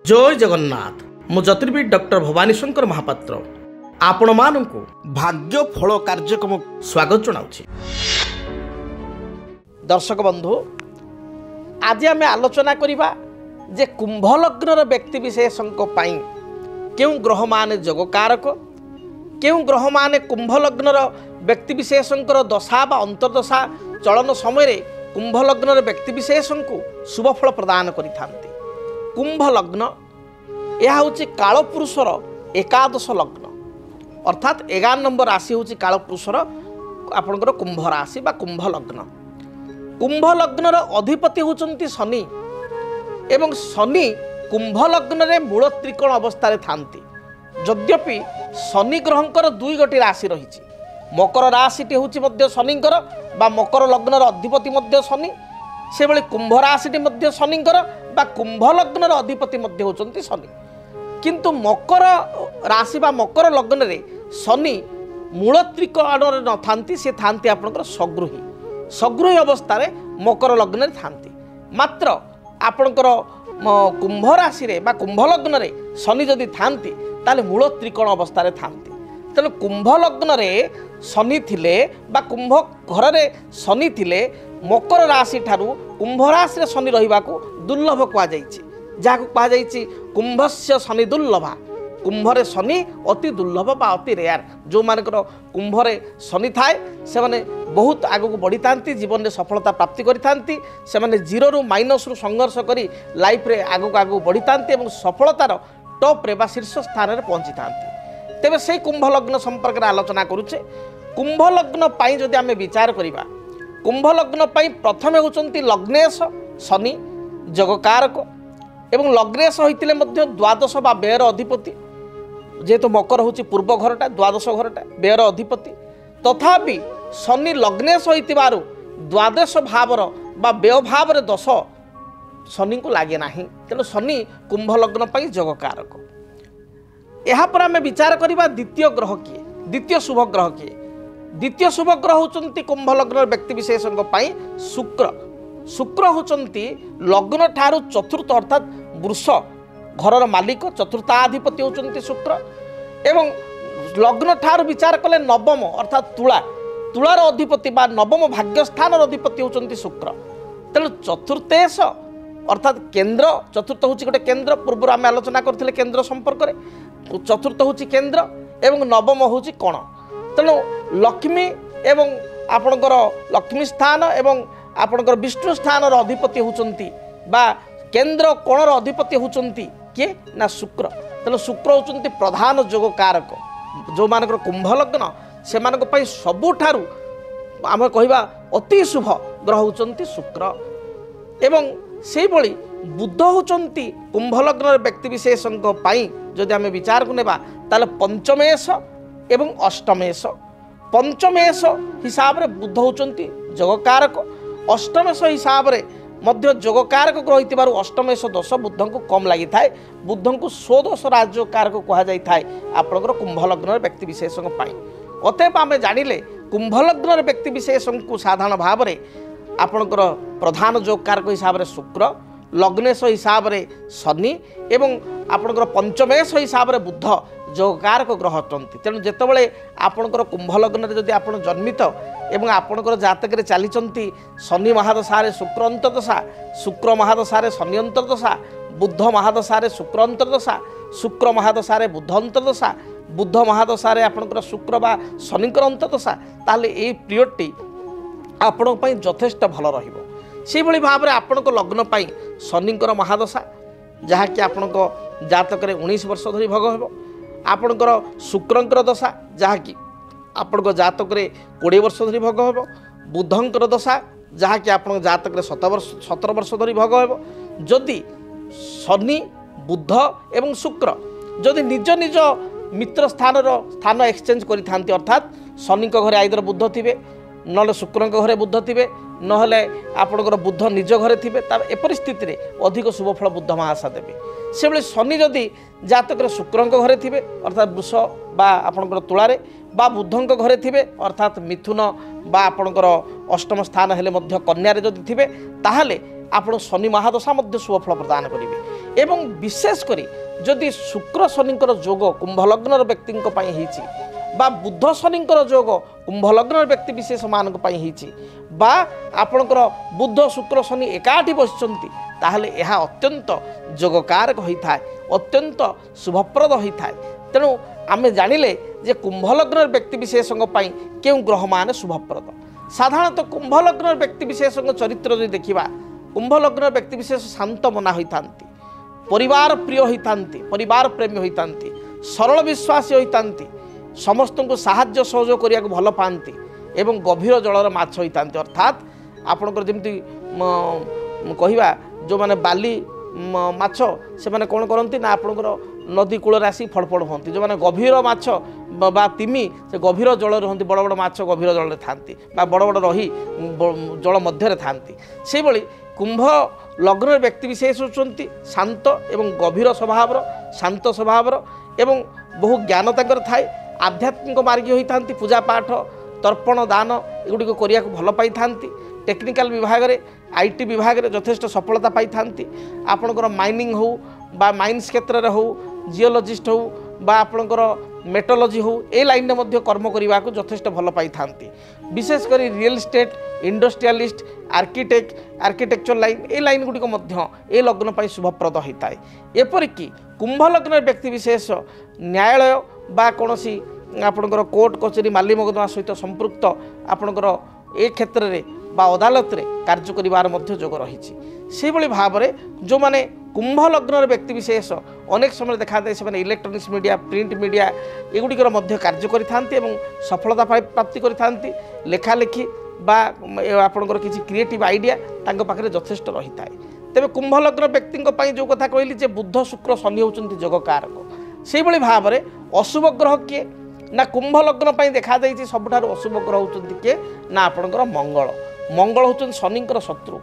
जय जगन्नाथ मु ज्योतिर्विद डॉक्टर भवानी शंकर महापात्र आपण मानू भाग्य फल कार्यक्रम स्वागत जनाऊँ। दर्शक बंधु आज आम आलोचना करवा जे कुंभ लग्नर व्यक्ति विशेषों क्यों ग्रह मान जोगकारक क्यों ग्रह मान कुंभ लग्नर व्यक्ति विशेषों दशा बा अंतर्दशा चलन समय कुंभ लग्नर व्यक्ति विशेषों शुभ फल प्रदान करिथांती। कुंभ लग्न यह हूँ कालपुरुषर एकादश लग्न अर्थात 11 नंबर राशि हूँ कालपुरुषर आपणकर कुंभ राशि बा कुंभ लग्न। कुंभ लग्नर अधिपति होचंती शनि एवं शनि कुंभ लग्न रे मूल त्रिकोण अवस्था थांती। यद्यपि शनि ग्रहंकर दुई गोटी राशि रही मकर राशिटी हूँ शनिंकर बा मकर लग्नर अधिपति मध्य शनि से भली कुंभ राशिटी मध्य शनिंकर बा कुंभ लग्नर अधिपति मध्य होचंती शनि। किंतु मकर राशि बा मकर लग्न रे शनि मूल त्रिकोण न थांती से थांती आपनकर सगृही सगृही अवस्था रे मकर लग्न रे थांती। मात्र आपनकर कुंभ राशि रे बा कुंभ लग्न रे शनि जदि थांती ताले मूल त्रिकोण अवस्था रे थांती। तेणु कुंभ लग्न रे शनि थिले बा कुंभ घर रे शनि थिले मकर राशि ठारू कुंभ राशि रे शनि रहिबा को दुर्लभ कहा जायछि। जाको कहा जायछि कुंभस्य शनि दुर्लभा कुंभरे शनि अति दुर्लभ बा अति रेयर। जो मानकर कुंभरे शनि थाए से माने बहुत आगु बढ़ी थांती जीवन में सफलता प्राप्ति करि थांती से माने जीरो रु माइनस रु संघर्ष करी लाइफ रे आगु बढ़ी थांती एवं सफलतार टॉप रे बा शीर्ष स्थान रे पहुंची थांती। तेबे से कुंभ लग्न संपर्क में आलोचना करुचे। कुंभ लग्न पाई जदि आमे विचार करिबा कुंभ लग्न पाई प्रथमे होचंती लग्नेश शनि जगकारक एवं लग्नेश होइतिले मध्य द्वादश बा व्ययर अधिपति जेहेतु मकर होची पूर्व घरटा द्वादश घरटा व्ययर अधिपति तथापि शनि लग्नेश होइतिबारु द्वादश भावर बा व्यय भावर दश शनि को लागे नाही। तेणु शनि कुंभ लग्न पाई जगकारक। यहाँ पर आम विचार करवा द्वितीय ग्रह किए द्वितीय शुभ ग्रह किए। द्वितीय शुभ ग्रह होचंती कुंभ लग्न व्यक्ति विशेषों पाई शुक्र। शुक्र होचंती लग्न ठारू चतुर्थ अर्थात वृष घरर मालिक चतुर्थाधिपति होचंती शुक्र एवं लग्न ठारू विचार कले नवम अर्थात तुला तुलार अधिपति बा नवम भाग्यस्थान अधिपति होचंती शुक्र। तेणु चतुर्थेश अर्थात केंद्र चतुर्थ हूँ गोटे केंद्र पूर्व आम आलोचना करथिले केंद्र संपर्क में चतुर्थ हूँ केंद्र एवं नवम हूँ कण। तेणु लक्ष्मी एवं आपणकर लक्ष्मी स्थान एवं आपणकर विष्णु स्थान अधिपति होचंती बा केंद्र कोणर अधिपति होचंती किए ना शुक्र। तेणु शुक्र होचंती प्रधान जोगकारक। जो मानकर कुंभ लग्न से मानक पई सबुठारु आम कहवा अति शुभ ग्रह होचंती शुक्र एवं से भली बुध होचंती कुंभ लग्न व्यक्ति विशेषों पाई जदि आम विचार को नेबा ताले पंचमेश एवं अष्टमेश। पंचमेश हिसाब रे बुध होचंती जगकारक अष्टमेश हिसाब रे मध्य जगकारक ग्रह होइतिबारु अष्टमेश दोष बुध को कम लगी थाए बुध को स्वदोष राज्यकारक कहा जाय थाए आपनकर कुंभ लग्न व्यक्ति विशेषों पाई। अतएव आम जानिले कुंभ लग्न व्यक्ति विशेषों को साधारण भाव में आपणकर प्रधान जोगकारक हिसाब रे शुक्र लग्नेश हिसाब रे शनि एवं आपणकर पंचमेश हिसाब रे बुध जोगकारक ग्रह अटंती। तेणु जेतेबेले आपणकर कुंभ लग्न रे जदि आपण जन्मित एवं आपणकर जातक रे चलीचंती शनि महादशा रे शुक्र अंतर्दशा शुक्र महादशा रे शनि अंतर्दशा बुध महादशा रे शुक्र अंतर्दशा शुक्र महादशा रे बुध अंतर्दशा बुध महादशा रे आपणकर शुक्र बा शनिकर अंतर्दशा ताले ए पीरियडटी आपण पई यथेष्ट भल रहिबो। से भली भाव में आपणक लग्न पाई शनिकर महादशा जहाँकि आपणक जातक रे 19 वर्ष धरी भोग हेबो। आपणकर शुक्रंकर दशा जहाँकि आपणक जातक रे 20 वर्ष धरी भोग हेबो। बुधंकर दशा जहाँकि आपणक जातक रे 17 वर्ष धरी भोग हेबो। जदि शनि बुध एवं शुक्र जदि निज निज मित्र स्थान एक्सचेंज करि थांती अर्थात शनि घरे आइदर बुध थिबे नले शुक्र घरे बुध थिबे नहले आपणकर बुध निज घरे थिबे ए परिस्थिति रे अधिक शुभ फल बुध महाशा देवे। से बेले शनि जदि जातक शुक्र घरे थिबे अर्थात वृष बा आपणकर तुलारे बा बुधंक घरे थिबे अर्थात मिथुन बा आपणकर अष्टम स्थान हेले मध्य कन्या रे जदि थिबे ताहले आपण शनि महादशा मध्य शुभफल प्रदान करेंगे। एवं विशेषकर जदि शुक्र शनिकर जोग कुंभ लग्न व्यक्ति बा बुध शनिकर जोग कुंभ लग्न व्यक्ति विशेष मानक बा आपणकर बुध शुक्र शनि एकाठी बसिचंती ताहले यह अत्यंत जोगकारक होता है, अत्यंत शुभप्रद होता है। तेणु आमे जानिले जे कुंभ लग्न व्यक्ति विशेष क्यों ग्रह मान शुभप्रद। साधारणतः कुंभ लग्न व्यक्ति विशेष चरित्र जो देखा कुंभ लग्न व्यक्ति विशेष शांत मना होता, परिवार प्रिय होता, परिवार प्रेमी होता, सरल विश्वासी होता, समस्त को साहाय्य सहयोग करने को भल पाती एवं गभीर जलर माछ होता। अर्थात आपणकर जमी कहवा जो मैंने बाली माछ से मैंने कौन करती ना आपणकर नदी कूल आसी फड़फड़ होती, जो मैंने गभीर माछ बा तिमी से गभीर जल रहती, बड़ बड़ माछ गभीर जल था बड़ बड़ रही जल मध्य था। से भली कुंभ लग्न व्यक्ति विशेष होती शांत एवं गभीर स्वभाव, शांत स्वभाव एवं बहु ज्ञान तंकर थाए, आध्यात्मिक मार्गी होता, पूजा पाठ तर्पण दान एगुड़ी करने को भल पाई था। टेक्निकल विभाग में आईटी विभाग में यथेष्ट सफलता पाई था। आपणकर माइनिंग हो बा माइन्स क्षेत्र में हो, जियोलॉजिस्ट हो बा आपणकर मेटोलॉजी हो, ए लाइन में मध्य कर्म करने को यथेष्ट भल पाई था। विशेषकर real estate, industrialist, architecture line ए लाइन गुड़िक मध्य ए लग्न पर शुभप्रद होता है। एपरिकी कुंभ लग्न व्यक्ति विशेष न्यायालय बा कौन सी आपणकर कोर्ट कचेरी माली मकदमा सहित संपृक्त आपणकर ए क्षेत्र में बा अदालत रे कार्य करिवार मध्य जोग रही। से भली भाव में जो माने कुंभ लग्न व्यक्ति विशेष अनेक समय देखा जाए से इलेक्ट्रोनिक्स मीडिया, प्रिंट मीडिया एगुड़िकर मध्य कार्य करिथांती एवं सफलता प्राप्ति करिथांती। लेखालेखी बा आपणकर किसी क्रिएटिव आइडिया तांको पाखरे यथेष्ट रही था। तेबे कुंभ लग्न व्यक्ति जो कथा कहली जे बुध शुक्र शनि होचंती जोगकारक, से भली भाव में अशुभ ग्रह किए ना कुंभ लग्न देखा जाए सबुठार अशुभ ग्रह होचंती किए ना आपणकर मंगल। मंगल होचंती शनिकर शत्रु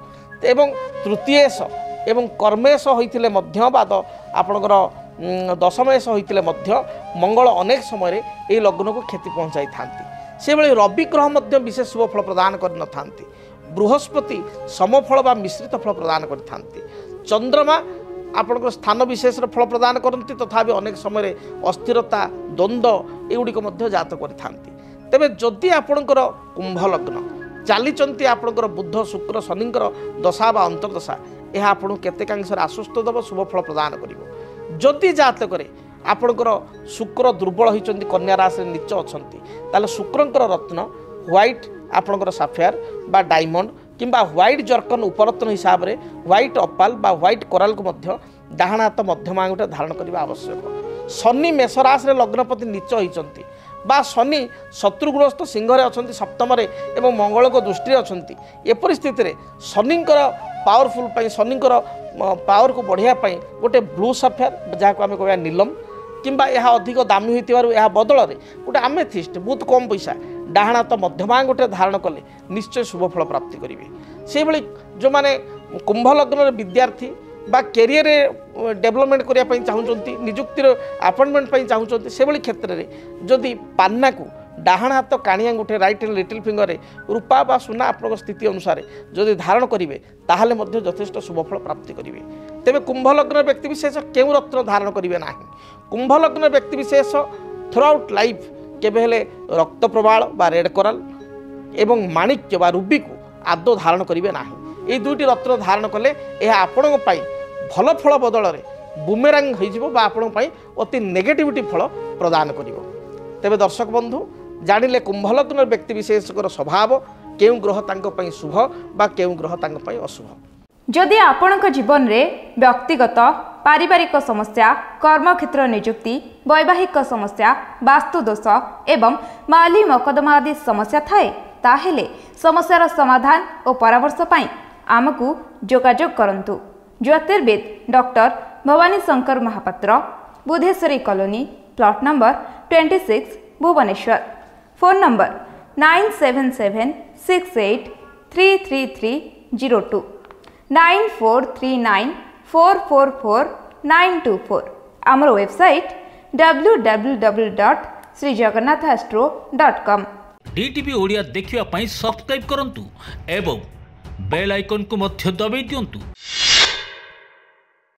एवं तृतीयेश एवं कर्मेश होइथिले मध्य बाद आपणकर दशमेश होइथिले मध्य मंगल अनेक समय ए लग्न को क्षति पहुँचाई थांती। से भली रवि ग्रह मध्य विशेष शुभ फल प्रदान कर न थांती। बृहस्पति समफल बा मिश्रित फल प्रदान करथांती। चंद्रमा आपणकर स्थान विशेष फल प्रदान करती, तथापि अनेक समय अस्थिरता द्वंद्व एगुड़िक मध्य जात करथांती। तेबे जदि आपणकर कुंभ लग्न चलीचंती आपणकर बुध शुक्र शनिकर दशा बा अंतर्दशा, यह आपन केतेकांश आश्वस्त दब शुभ फल प्रदान करिवो। जदि जातक आपणकर शुक्र दुर्बल होइचंती, कन्या राशि नीच अछंती, ताले शुक्रंकर रत्न व्हाइट आपणकर साफायर बा डायमंड किंबा व्हाइट जर्कन उपरत्न हिसाब रे व्हाइट अपाल बा व्हाइट कोराल को मध्य डाहाण हाथ मध्यम आंगुठा धारण करबा आवश्यक। शनि मेष राशि रे लग्नपति नीच होइचंती बा शनि शत्रुग्रस्त सिंह रे अछंती सप्तम रे एवं मंगल को दृष्टि अछंती, ए परिस्थिति रे शनिकर पावरफुल पाई शनिकर पावर को बढ़िया पाई गोटे ब्लू सफेयर जहाँ आम कह नीलम किंबा यह अधिक दामी होइतिबारु यह बदल में गोटे आमेथिस्ट बहुत कम पैसा डाहाण हाथ मध्यमा गोटे धारण कले निश्चय शुभ फल प्राप्ति करेंगे। से भली जो माने कुंभ लग्न विद्यार्थी बा कैरियर डेवलपमेंट करने चाहूँगी, निजुक्तिर अपॉइंटमेंट चाहूँगी, से भली क्षेत्र में जदि पान्ना को डाहाण हाथ काणी अंगूठे राइट लिटिल फिंगर रूपा बा सुना आपन स्थिति अनुसार जदि धारण करेंगे ताहले मध्य यथेष्ट शुभफल प्राप्ति करेंगे। तेबे कुंभ लग्न व्यक्ति विशेष क्यों रत्न धारण करेंगे ना? कुंभ लग्न व्यक्ति विशेष थ्रू आउट लाइफ केबे हेले रक्त प्रबाल बा रेड कोराल एवं माणिक्य बा रूबी को आदौ धारण करेंगे ना। ये दुईटी रत्न धारण कले यह आपण भल फल बदल में बुमेरांग हो आपण अति नेगेटिविटी फल प्रदान करिवो। तेबे दर्शक बंधु जानिले कुंभ लग्न व्यक्ति विशेषकर स्वभाव केउं ग्रह तांको पई शुभ बा केउं ग्रह तांको पई अशुभ। जदि आपणक जीवन में व्यक्तिगत पारिवारिक समस्या, कर्मक्षेत्र नियुक्ति, वैवाहिक समस्या, वास्तु दोष एवं माली मकदमा आदि समस्या थाए ताहेले समस्यार समाधान और परामर्श पाई आमकु जोगाजोग करंतु। ज्योतिर्विद doctor Bhabani Shankar Mahapatra, Budheswari colony, plot number 26, Bhubaneswar. Phone number 9776833302 9439444924। आमर वेबसाइट www.srijagannathastro.com। DTV ओडिया देखिवा पई सब्सक्राइब करंतु एवं बेल आइकन को मध्य दबाई दियंतु।